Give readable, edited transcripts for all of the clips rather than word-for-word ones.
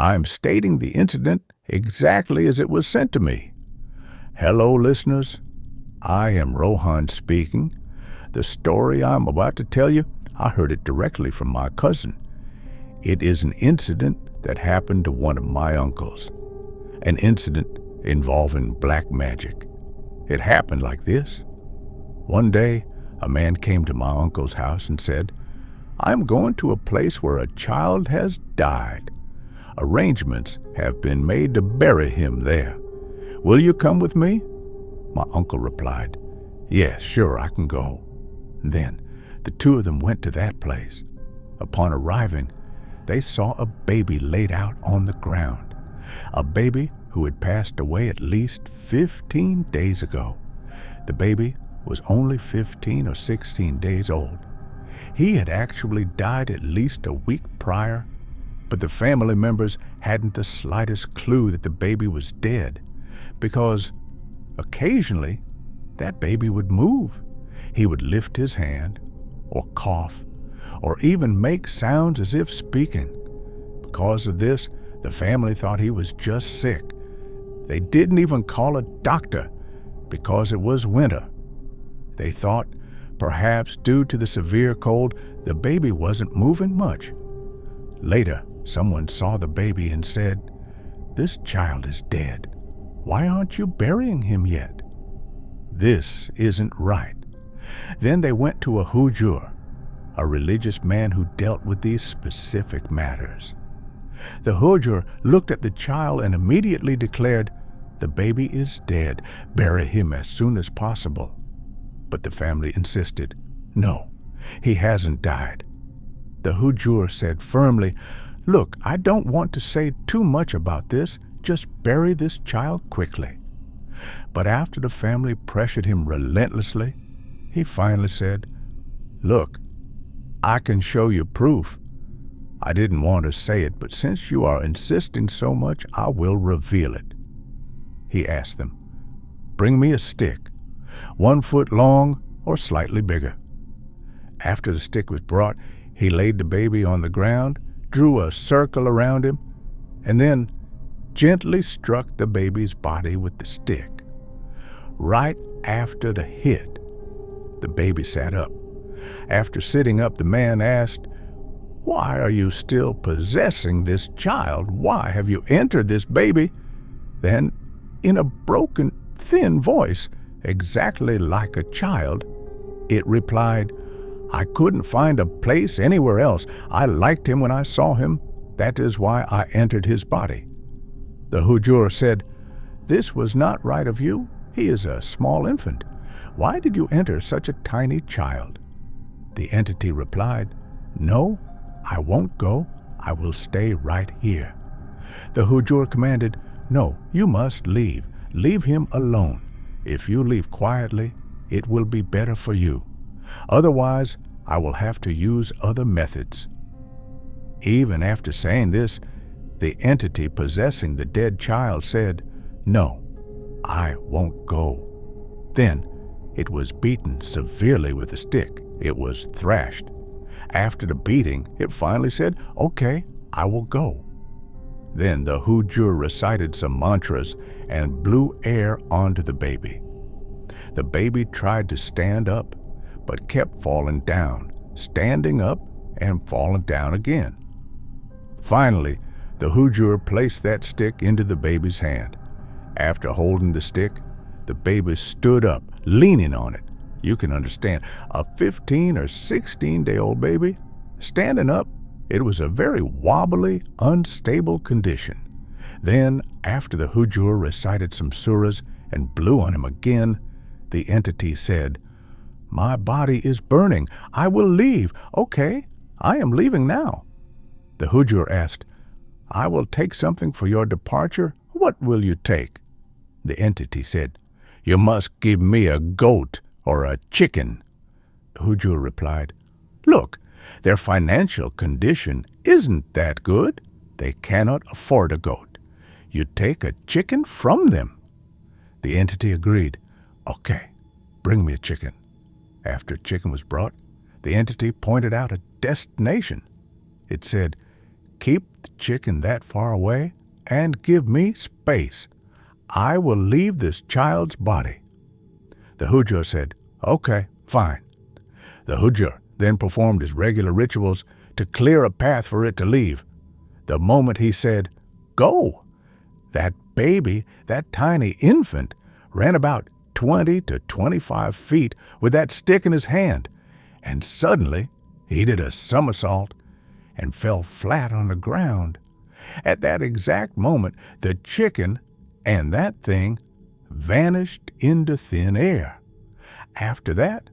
I'm stating the incident exactly as it was sent to me. Hello, listeners. I am Rohan speaking. The story I'm about to tell you, I heard it directly from my cousin. It is an incident that happened to one of my uncles. An incident involving black magic. It happened like this. One day, a man came to my uncle's house and said, "I'm going to a place where a child has died. Arrangements have been made to bury him there. Will you come with me?" My uncle replied, "Yes, sure, I can go." Then the two of them went to that place. Upon arriving, they saw a baby laid out on the ground. A baby who had passed away at least 15 days ago. The baby was only 15 or 16 days old. He had actually died at least a week prior, but the family members hadn't the slightest clue that the baby was dead, because occasionally that baby would move. He would lift his hand, or cough, or even make sounds as if speaking. Because of this, the family thought he was just sick. They didn't even call a doctor because it was winter. They thought, perhaps due to the severe cold, the baby wasn't moving much. Later, someone saw the baby and said, "This child is dead. Why aren't you burying him yet? This isn't right." Then they went to a Hujur, a religious man who dealt with these specific matters. The Hujur looked at the child and immediately declared, "The baby is dead. Bury him as soon as possible." But the family insisted, "No, he hasn't died." The Hujur said firmly, "Look, I don't want to say too much about this. Just bury this child quickly." But after the family pressured him relentlessly, he finally said, "Look, I can show you proof. I didn't want to say it, but since you are insisting so much, I will reveal it." He asked them, "Bring me a stick, 1 foot long or slightly bigger." After the stick was brought, he laid the baby on the ground, drew a circle around him, and then gently struck the baby's body with the stick. Right after the hit, the baby sat up. After sitting up, the man asked, "Why are you still possessing this child? Why have you entered this baby?" Then, in a broken, thin voice, exactly like a child, it replied, "I couldn't find a place anywhere else. I liked him when I saw him. That is why I entered his body." The Hujur said, "This was not right of you. He is a small infant. Why did you enter such a tiny child?" The entity replied, "No, I won't go. I will stay right here." The Hujur commanded, "No, you must leave. Leave him alone. If you leave quietly, it will be better for you. Otherwise, I will have to use other methods." Even after saying this, the entity possessing the dead child said, "No, I won't go." Then it was beaten severely with a stick. It was thrashed. After the beating, it finally said, "Okay, I will go." Then the Hujur recited some mantras and blew air onto the baby. The baby tried to stand up, but kept falling down, standing up and falling down again. Finally, the Hujur placed that stick into the baby's hand. After holding the stick, the baby stood up, leaning on it. You can understand, a 15 or 16-day-old baby standing up, it was a very wobbly, unstable condition. Then, after the Hujur recited some surahs and blew on him again, the entity said, "My body is burning. I will leave." "Okay, I am leaving now." The Hujur asked, "I will take something for your departure. What will you take?" The entity said, "You must give me a goat or a chicken." The Hujur replied, "Look, their financial condition isn't that good. They cannot afford a goat. You take a chicken from them." The entity agreed. "Okay, bring me a chicken." After chicken was brought, the entity pointed out a destination. It said, keep the chicken that far away and give me space. I will leave this child's body." The Hujur said, "Okay, fine." The Hujur then performed his regular rituals to clear a path for it to leave. The moment he said, "Go," that baby, that tiny infant, ran about 20 to 25 feet with that stick in his hand, and suddenly he did a somersault and fell flat on the ground. At that exact moment, the chicken and that thing vanished into thin air. After that,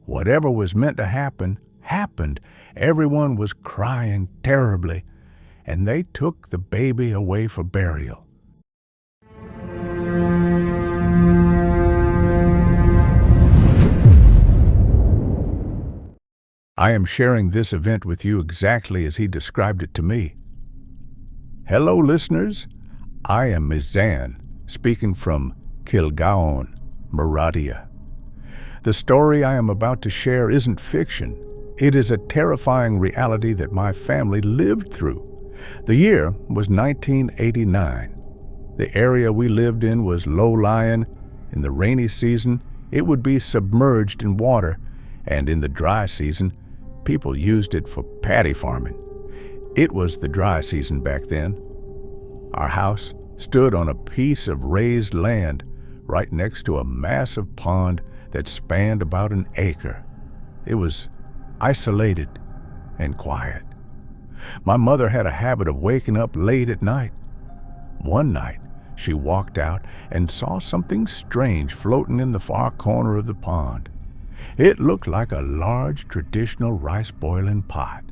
whatever was meant to happen, happened. Everyone was crying terribly, and they took the baby away for burial. I am sharing this event with you exactly as he described it to me. Hello, listeners. I am Mizan, speaking from Kilgaon, Meradia. The story I am about to share isn't fiction. It is a terrifying reality that my family lived through. The year was 1989. The area we lived in was low-lying. In the rainy season, it would be submerged in water, and in the dry season, people used it for paddy farming. It was the dry season back then. Our house stood on a piece of raised land right next to a massive pond that spanned about an acre. It was isolated and quiet. My mother had a habit of waking up late at night. One night, she walked out and saw something strange floating in the far corner of the pond. It looked like a large traditional rice boiling pot.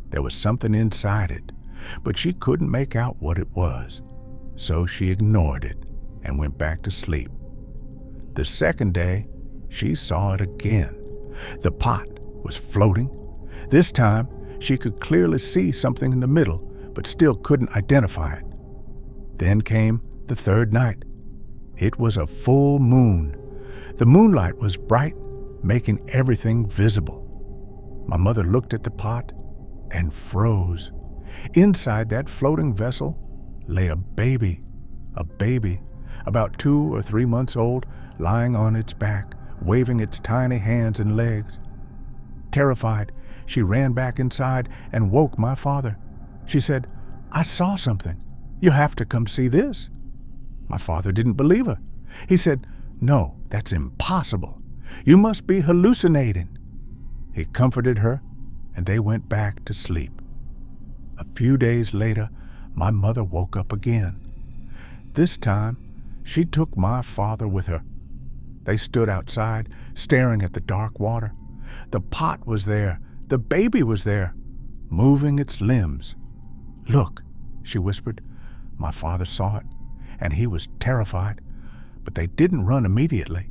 There was something inside it, but she couldn't make out what it was, so she ignored it and went back to sleep. The second day, she saw it again. The pot was floating. This time, she could clearly see something in the middle, but still couldn't identify it. Then came the third night. It was a full moon. The moonlight was bright, making everything visible. My mother looked at the pot and froze. Inside that floating vessel lay a baby about 2 or 3 months old, lying on its back, waving its tiny hands and legs. Terrified, she ran back inside and woke my father. She said, "I saw something. You have to come see this." My father didn't believe her. He said, "No, that's impossible. You must be hallucinating." He comforted her, and they went back to sleep. A few days later, my mother woke up again. This time, she took my father with her. They stood outside, staring at the dark water. The pot was there. The baby was there, moving its limbs. "Look," she whispered. My father saw it, and he was terrified. But they didn't run immediately.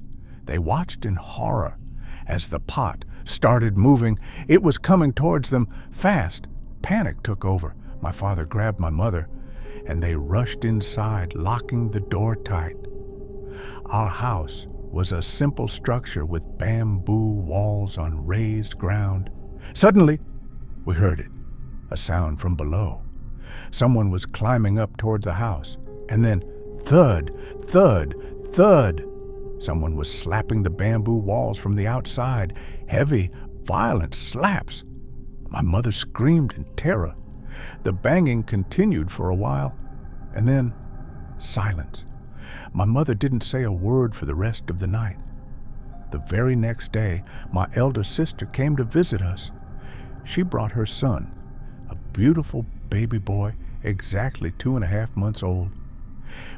They watched in horror as the pot started moving. It was coming towards them fast. Panic took over. My father grabbed my mother, and they rushed inside, locking the door tight. Our house was a simple structure with bamboo walls on raised ground. Suddenly, we heard it, a sound from below. Someone was climbing up toward the house, and then thud, thud, thud. Someone was slapping the bamboo walls from the outside, heavy, violent slaps. My mother screamed in terror. The banging continued for a while, and then silence. My mother didn't say a word for the rest of the night. The very next day, my elder sister came to visit us. She brought her son, a beautiful baby boy, exactly 2.5 months old.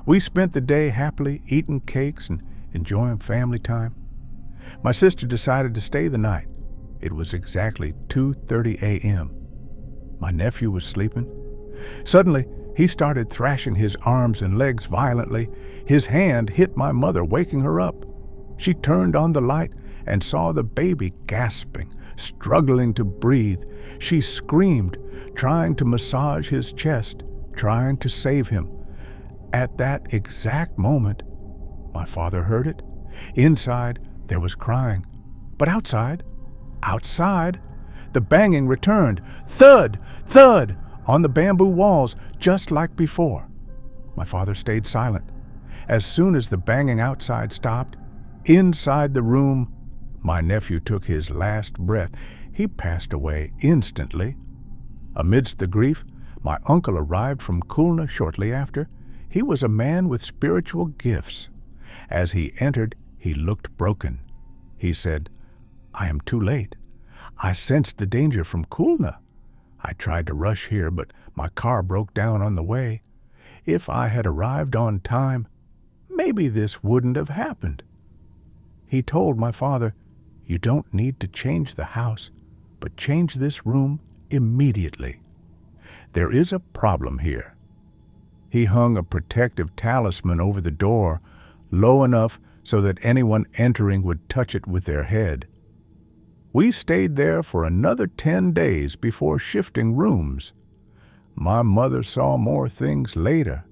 We spent the day happily eating cakes and enjoying family time. My sister decided to stay the night. It was exactly 2:30 a.m. My nephew was sleeping. Suddenly, he started thrashing his arms and legs violently. His hand hit my mother, waking her up. She turned on the light and saw the baby gasping, struggling to breathe. She screamed, trying to massage his chest, trying to save him. At that exact moment, my father heard it. Inside, there was crying. But outside, the banging returned. Thud, thud, on the bamboo walls, just like before. My father stayed silent. As soon as the banging outside stopped, inside the room, my nephew took his last breath. He passed away instantly. Amidst the grief, my uncle arrived from Khulna shortly after. He was a man with spiritual gifts. As he entered, he looked broken. He said, "I am too late. I sensed the danger from Khulna. I tried to rush here, but my car broke down on the way. If I had arrived on time, maybe this wouldn't have happened." He told my father, "You don't need to change the house, but change this room immediately. There is a problem here." He hung a protective talisman over the door, low enough so that anyone entering would touch it with their head. We stayed there for another 10 days before shifting rooms. My mother saw more things later,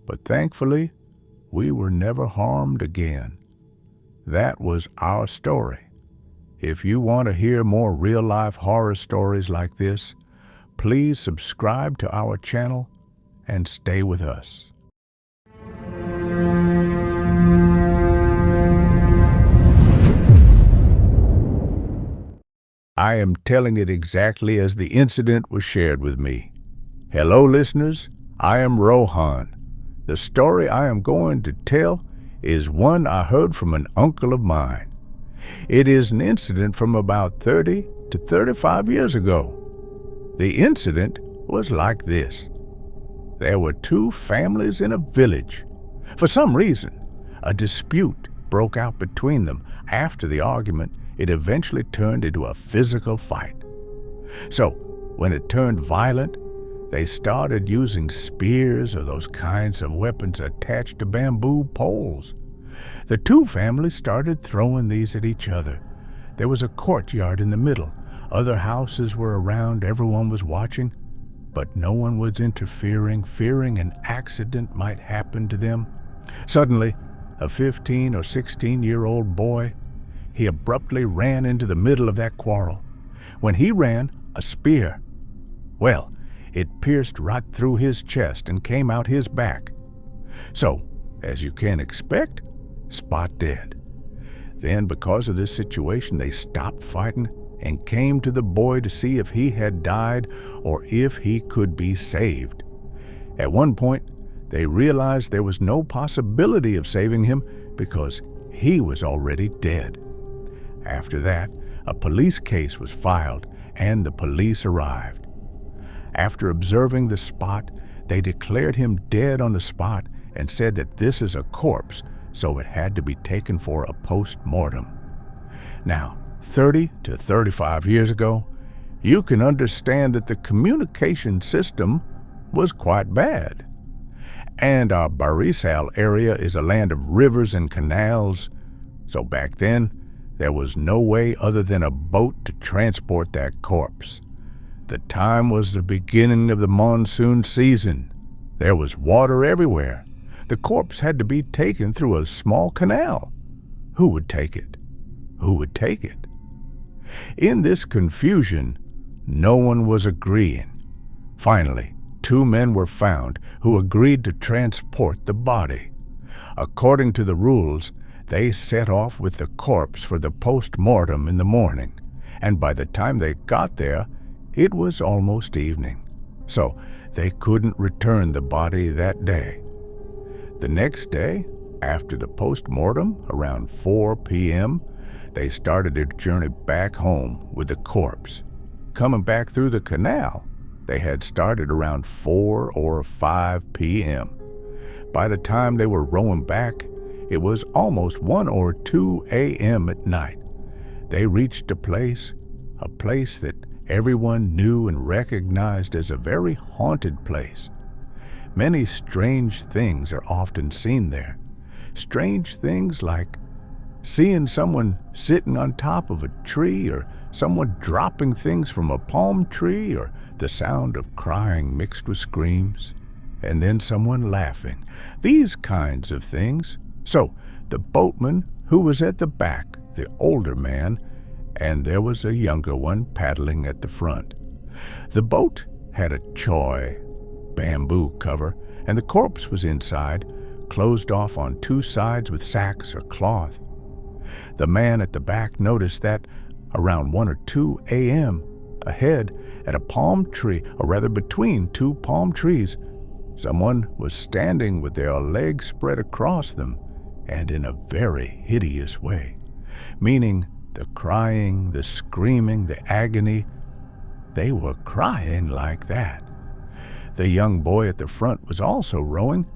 but thankfully, we were never harmed again. That was our story. If you want to hear more real-life horror stories like this, please subscribe to our channel and stay with us. I am telling it exactly as the incident was shared with me. Hello, listeners. I am Rohan. The story I am going to tell is one I heard from an uncle of mine. It is an incident from about 30 to 35 years ago. The incident was like this. There were two families in a village. For some reason, a dispute broke out between them. After the argument, it eventually turned into a physical fight. So, when it turned violent, they started using spears or those kinds of weapons attached to bamboo poles. The two families started throwing these at each other. There was a courtyard in the middle. Other houses were around, everyone was watching, but no one was interfering, fearing an accident might happen to them. Suddenly, a 15 or 16-year-old boy, he abruptly ran into the middle of that quarrel. When he ran, a spear, well, it pierced right through his chest and came out his back. So, as you can expect, spot dead. Then, because of this situation, they stopped fighting and came to the boy to see if he had died or if he could be saved. At one point, they realized there was no possibility of saving him because he was already dead. After that, a police case was filed and the police arrived. After observing the spot, they declared him dead on the spot and said that this is a corpse, so it had to be taken for a post-mortem. Now, 30 to 35 years ago, you can understand that the communication system was quite bad. And our Barisal area is a land of rivers and canals, so back then, there was no way other than a boat to transport that corpse. The time was the beginning of the monsoon season. There was water everywhere. The corpse had to be taken through a small canal. Who would take it? Who would take it? In this confusion, no one was agreeing. Finally, two men were found who agreed to transport the body. According to the rules, they set off with the corpse for the post-mortem in the morning, and by the time they got there, it was almost evening, so they couldn't return the body that day. The next day, after the post-mortem, around 4 p.m., they started their journey back home with the corpse. Coming back through the canal, they had started around 4 or 5 p.m. By the time they were rowing back, it was almost 1 or 2 a.m. at night. They reached a place that everyone knew and recognized as a very haunted place. Many strange things are often seen there. Strange things like seeing someone sitting on top of a tree, or someone dropping things from a palm tree, or the sound of crying mixed with screams, and then someone laughing. These kinds of things. So, the boatman who was at the back, the older man, and there was a younger one paddling at the front. The boat had a choy bamboo cover, and the corpse was inside, closed off on two sides with sacks or cloth. The man at the back noticed that around 1 or 2 a.m., ahead at a palm tree, or rather between two palm trees, someone was standing with their legs spread across them, and in a very hideous way, meaning the crying, the screaming, the agony, they were crying like that. The young boy at the front was also rowing,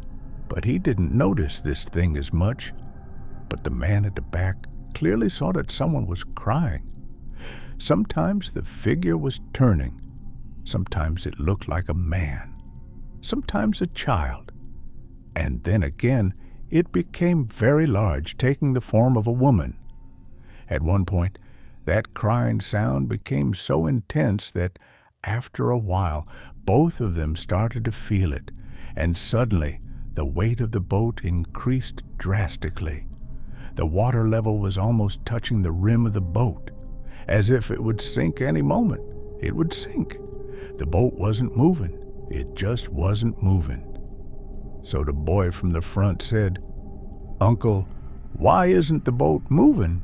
but he didn't notice this thing as much. But the man at the back clearly saw that someone was crying. Sometimes the figure was turning. Sometimes it looked like a man. Sometimes a child. And then again, it became very large, taking the form of a woman. At one point, that crying sound became so intense that after a while, both of them started to feel it, and suddenly the weight of the boat increased drastically. The water level was almost touching the rim of the boat, as if it would sink any moment. It would sink. The boat wasn't moving. It just wasn't moving. So the boy from the front said, "Uncle, why isn't the boat moving?"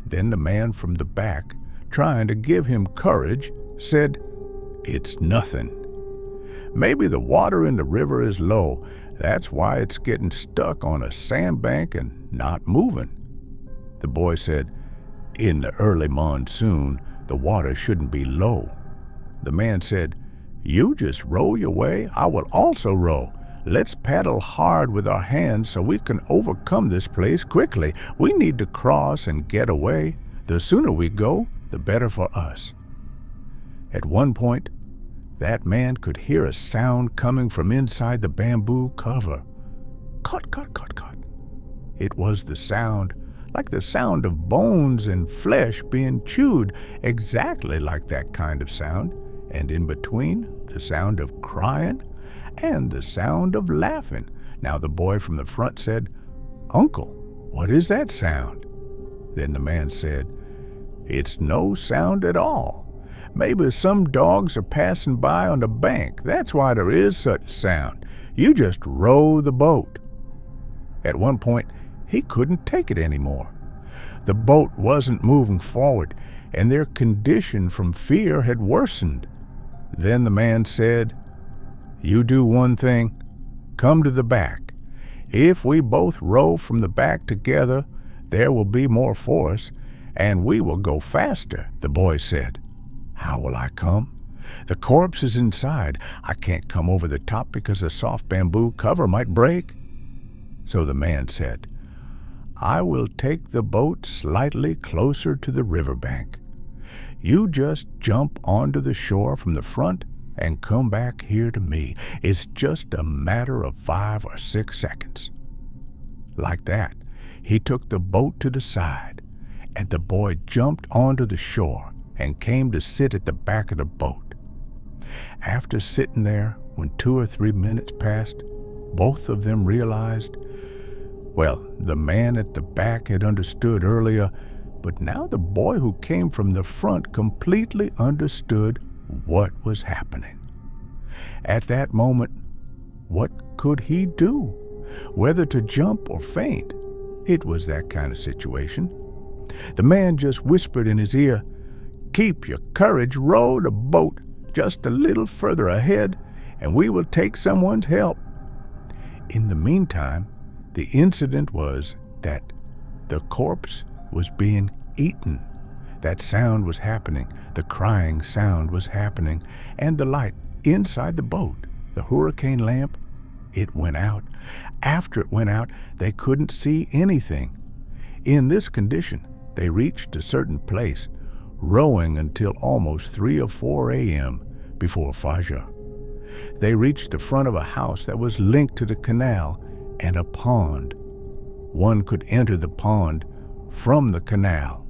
Then the man from the back, trying to give him courage, said, "It's nothing. Maybe the water in the river is low. That's why it's getting stuck on a sandbank and not moving." The boy said, "In the early monsoon, the water shouldn't be low." The man said, "You just row your way. I will also row. Let's paddle hard with our hands so we can overcome this place quickly. We need to cross and get away. The sooner we go, the better for us." At one point, that man could hear a sound coming from inside the bamboo cover. Cut, cut, cut, cut. It was the sound, like the sound of bones and flesh being chewed, exactly like that kind of sound, and in between, the sound of crying and the sound of laughing. Now the boy from the front said, "Uncle, what is that sound?" Then the man said, "It's no sound at all. Maybe some dogs are passing by on the bank. That's why there is such sound. You just row the boat." At one point, he couldn't take it anymore. The boat wasn't moving forward, and their condition from fear had worsened. Then the man said, "You do one thing. Come to the back. If we both row from the back together, there will be more force, and we will go faster." The boy said, "How will I come? The corpse is inside. I can't come over the top because the soft bamboo cover might break." So the man said, "I will take the boat slightly closer to the riverbank. You just jump onto the shore from the front and come back here to me. It's just a matter of 5 or 6 seconds." Like that, he took the boat to the side, and the boy jumped onto the shore and came to sit at the back of the boat. After sitting there, when 2 or 3 minutes passed, both of them realized, well, the man at the back had understood earlier, but now the boy who came from the front completely understood what was happening. At that moment, what could he do? Whether to jump or faint? It was that kind of situation. The man just whispered in his ear, "Keep your courage, row the boat just a little further ahead, and we will take someone's help." In the meantime, the incident was that the corpse was being eaten. That sound was happening, the crying sound was happening, and the light inside the boat, the hurricane lamp, it went out. After it went out, they couldn't see anything. In this condition, they reached a certain place, rowing until almost 3 or 4 a.m. before Fajr. They reached the front of a house that was linked to the canal and a pond. One could enter the pond from the canal.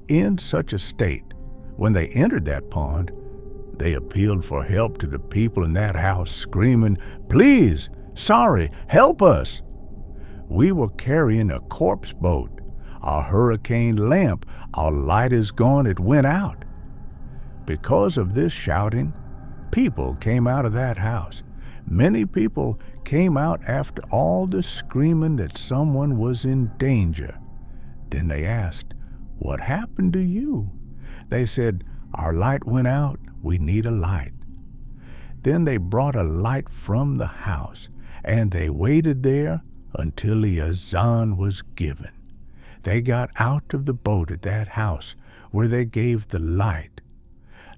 In such a state, when they entered that pond, they appealed for help to the people in that house, screaming, "Please, sorry, help us. We were carrying a corpse boat. Our hurricane lamp, our light is gone, it went out." Because of this shouting, people came out of that house. Many people came out after all the screaming that someone was in danger. Then they asked, "What happened to you?" They said, "Our light went out. We need a light." Then they brought a light from the house, and they waited there until the azan was given. They got out of the boat at that house where they gave the light.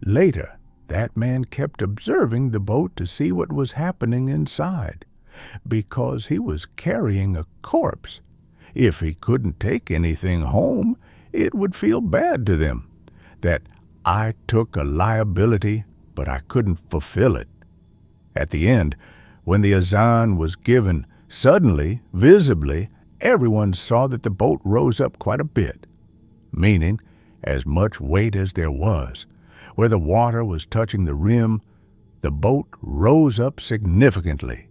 Later, that man kept observing the boat to see what was happening inside, because he was carrying a corpse. If he couldn't take anything home, it would feel bad to them that I took a liability, but I couldn't fulfill it. At the end, when the azan was given, suddenly, visibly, everyone saw that the boat rose up quite a bit, meaning as much weight as there was. Where the water was touching the rim, the boat rose up significantly.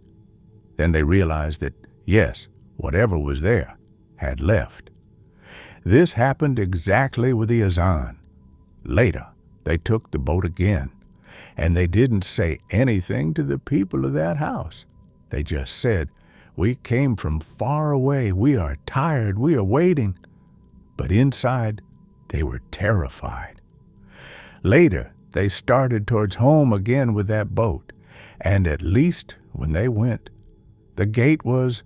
Then they realized that, yes, whatever was there had left. This happened exactly with the azan. Later, they took the boat again, and they didn't say anything to the people of that house. They just said, "We came from far away. We are tired. We are waiting." But inside, they were terrified. Later, they started towards home again with that boat, and at least when they went, the gate was,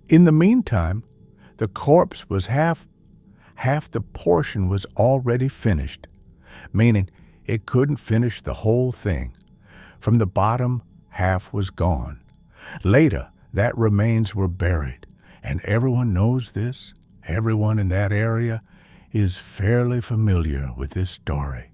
in the meantime, the corpse was half the portion was already finished, meaning it couldn't finish the whole thing. From the bottom, half was gone. Later, that remains were buried, and everyone knows this. Everyone in that area is fairly familiar with this story.